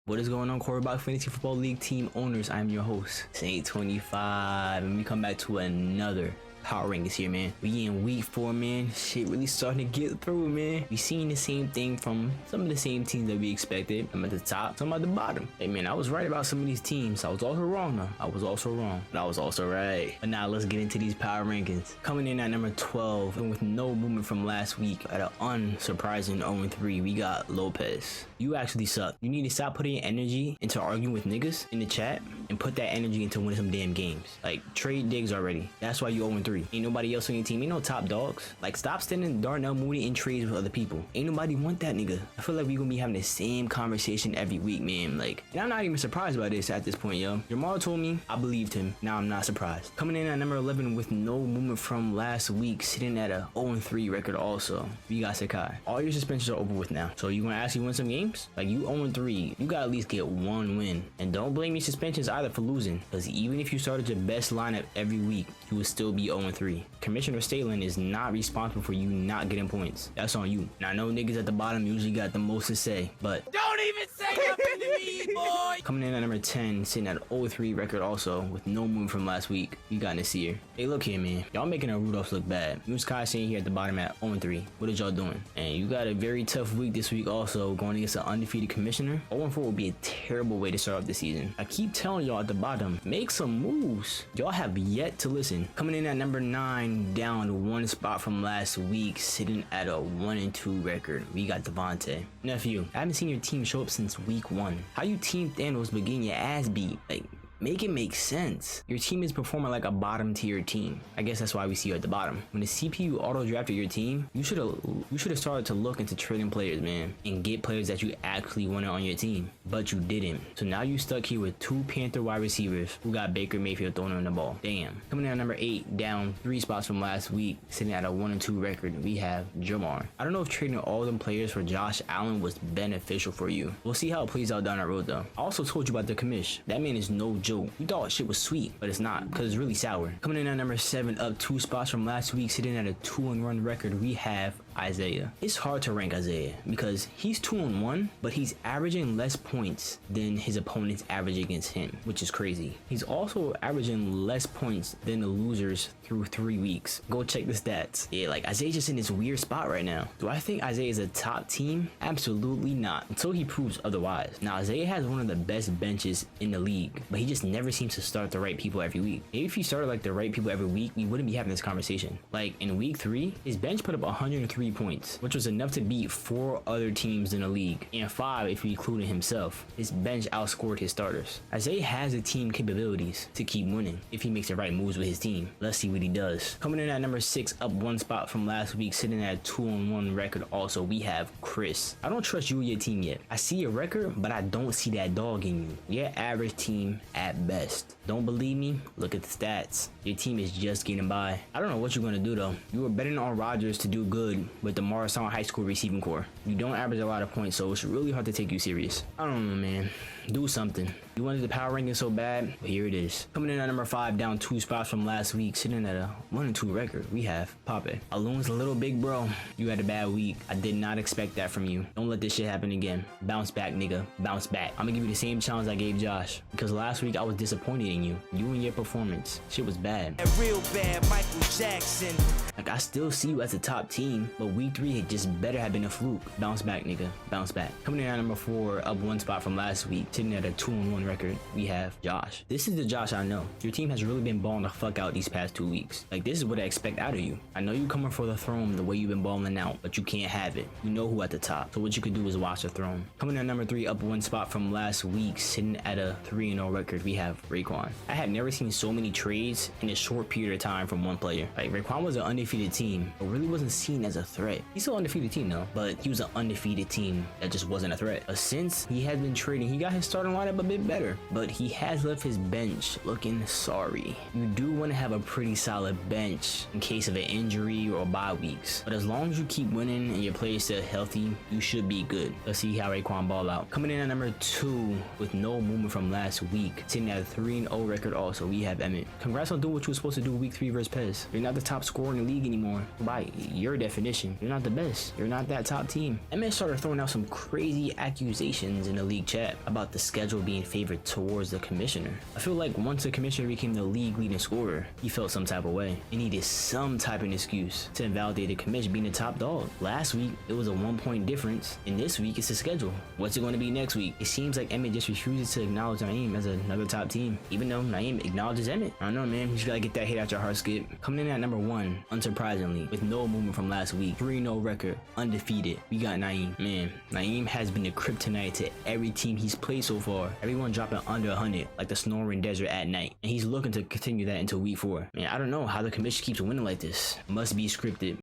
What is going on, quarterback fantasy football league team owners? I'm your host, Saint25, and we come back to another power rankings here, man. We in week 4, man. Shit really starting to get through, man. We seeing the same thing from some of the same teams that we expected. I'm at the top, some at the bottom. Hey, man, I was right about some of these teams. I was also wrong, though. I was also wrong, but I was also right. But now let's get into these power rankings. Coming in at number 12, and with no movement from last week, at an unsurprising 0-3, we got Lopez. You actually suck. You need to stop putting energy into arguing with niggas in the chat and put that energy into winning some damn games. Like, trade Diggs already. That's why you 0-3. Ain't nobody else on your team. Ain't no top dogs. Like, stop standing Darnell Mooney in trades with other people. Ain't nobody want that nigga. I feel like we gonna be having the same conversation every week, man. Like, and I'm not even surprised by this at this point, yo. Jamal told me, I believed him. Now I'm not surprised. Coming in at number 11 with no movement from last week, sitting at a 0-3 record also, we got SEKAYI. All your suspensions are over with now. So you gonna actually win some games? Like, you 0-3, you gotta at least get one win. And don't blame your suspensions either for losing, because even if you started your best lineup every week, you would still be 0-3. Commissioner Stalin is not responsible for you not getting points. That's on you. Now, I know niggas at the bottom usually got the most to say, but don't even say nothing to me, boy! Coming in at number 10, sitting at an 0-3 record also, with no movement from last week, we got NASIR. Hey, look here, man. Y'all making our Rudolphs look bad. You and Sky sitting here at the bottom at 0-3. What is y'all doing? And you got a very tough week this week also, going against an undefeated Commissioner. 0-4 would be a terrible way to start off the season. I keep telling y'all at the bottom, make some moves. Y'all have yet to listen. Coming in at number 9, down one spot from last week, sitting at a 1-2 record, we got DEVONTAE. Nephew, I haven't seen your team show up since week 1. How you Team Thanos but getting your ass beat? Like, make it make sense. Your team is performing like a bottom tier team. I guess that's why we see you at the bottom. When the CPU auto drafted your team, you should have started to look into trading players, man, and get players that you actually wanted on your team, but you didn't. So now you stuck here with 2 Panther wide receivers who got Baker Mayfield throwing on the ball. Damn. Coming in at number 8, down 3 spots from last week, sitting at a 1-2 record, we have JAHMAR. I don't know if trading all them players for Josh Allen was beneficial for you. We'll see how it plays out down that road, though. I also told you about the commish. That man is no joke. You thought shit was sweet, but it's not, because it's really sour. Coming in at number 7, up 2 spots from last week, sitting at a 2-1 record, we have Isaiah. It's hard to rank Isaiah because he's 2-1, but he's averaging less points than his opponents average against him, which is crazy. He's also averaging less points than the losers through 3 weeks. Go check the stats. Yeah, like, Isaiah's just in this weird spot right now. Do I think Isaiah is a top team? Absolutely not, until he proves otherwise. Now, Isaiah has one of the best benches in the league, but he just never seems to start the right people every week. Maybe if he started like the right people every week, we wouldn't be having this conversation. Like, in week 3, his bench put up 103 points, which was enough to beat 4 other teams in the league, and 5 if we included himself. His bench outscored his starters. Isaiah has the team capabilities to keep winning if he makes the right moves with his team. Let's see what he does. Coming in at number 6, up 1 spot from last week, sitting at a 2-1 record also, we have Chris. I don't trust you or your team yet. I see your record, but I don't see that dog in you. You're average team at best. Don't believe me? Look at the stats. Your team is just getting by. I don't know what you're gonna do though. You were betting on Rodgers to do good with the Morristown High School receiving core. You don't average a lot of points, so it's really hard to take you serious. I don't know, man. Do something. You wanted the power ranking so bad, but here it is. Coming in at number 5, down 2 spots from last week, sitting at a 1-2 record, we have PAPE. Alun's a little big bro. You had a bad week. I did not expect that from you. Don't let this shit happen again. Bounce back, nigga. Bounce back. I'm gonna give you the same challenge I gave Josh, because last week I was disappointed in you. You and your performance. Shit was bad. A real bad Michael Jackson. Like, I still see you as a top team, but week 3 it just better have been a fluke. Bounce back, nigga. Bounce back. Coming in at number 4, up 1 spot from last week, sitting at a 2-1 record, we have Josh. This is the Josh I know. Your team has really been balling the fuck out these past 2 weeks. Like, this is what I expect out of you. I know you coming for the throne the way you've been balling out, but you can't have it. You know who at the top. So what you could do is watch the throne. Coming in at number 3, up 1 spot from last week, sitting at a 3-0 record, we have RAQUAN. I have never seen so many trades in a short period of time from one player. Like, RAQUAN was an undefeated team, but really wasn't seen as a threat. He's still an undefeated team though, but he was an undefeated team that just wasn't a threat. But since he has been trading, he got his starting lineup a bit better, but he has left his bench looking sorry. You do want to have a pretty solid bench in case of an injury or bye weeks, but as long as you keep winning and your players stay healthy, you should be good. Let's see how RAQUAN ball out. Coming in at number 2 with no movement from last week, sitting at a 3-0 record also, we have EMMET. Congrats on doing what you were supposed to do week 3 versus PEZ. You're not the top scorer in the league anymore. By your definition, you're not the best. You're not that top team. EMMET started throwing out some crazy accusations in the league chat about the schedule being favored towards the commissioner. I feel like once the commissioner became the league leading scorer, he felt some type of way and needed some type of excuse to invalidate the commission being the top dog. Last week, it was a 1-point difference, and this week it's the schedule. What's it going to be next week? It seems like EMMET just refuses to acknowledge Naeem as another top team, even though Naeem acknowledges EMMET. I don't know, man. You just gotta get that hit out your heart, Skip. Coming in at number 1, unsurprisingly, with no movement from last week, 3-0 record, undefeated. We got Naeem. Man, Naeem has been the kryptonite to every team he's played so far. Everyone dropping under 100, like the snoring desert at night, and he's looking to continue that into week 4. Man, I don't know how the commission keeps winning like this. Must be scripted.